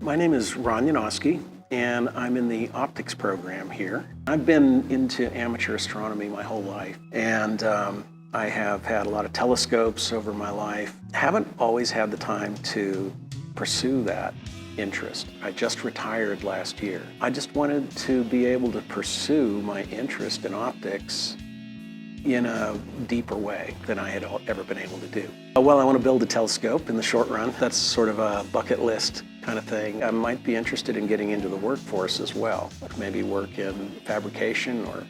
My name is Ron Yanosky, and I'm in the optics program here. I've been into amateur astronomy my whole life, and I have had a lot of telescopes over my life. Haven't always had the time to pursue that interest. I just retired last year. I just wanted to be able to pursue my interest in optics in a deeper way than I had ever been able to do. Well, I want to build a telescope in the short run. That's sort of a bucket list kind of thing. I might be interested in getting into the workforce as well. Maybe work in fabrication or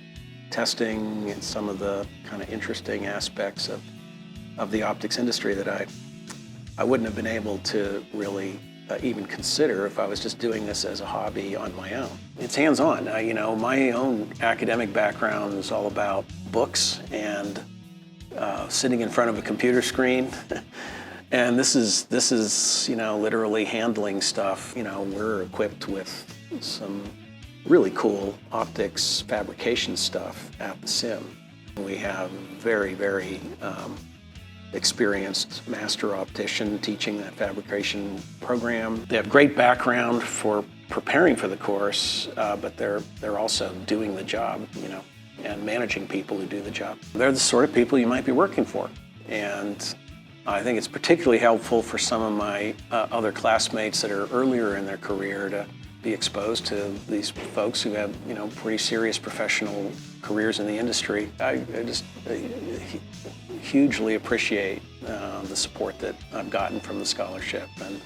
testing and some of the kind of interesting aspects of the optics industry that I wouldn't have been able to really even consider if I was just doing this as a hobby on my own. It's hands-on. My own academic background is all about books and sitting in front of a computer screen. And this is literally handling stuff. We're equipped with some really cool optics fabrication stuff at the sim. We have very, very experienced master optician teaching that fabrication program. They have great background for preparing for the course, but they're also doing the job, and managing people who do the job. They're the sort of people you might be working for. And I think it's particularly helpful for some of my other classmates that are earlier in their career to be exposed to these folks who have, pretty serious professional careers in the industry. I just hugely appreciate the support that I've gotten from the scholarship, and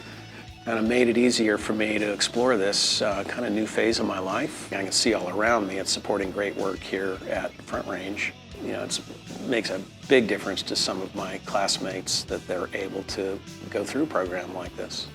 kind of made it easier for me to explore this kind of new phase of my life. I can see all around me it's supporting great work here at Front Range. It makes a big difference to some of my classmates that they're able to go through a program like this.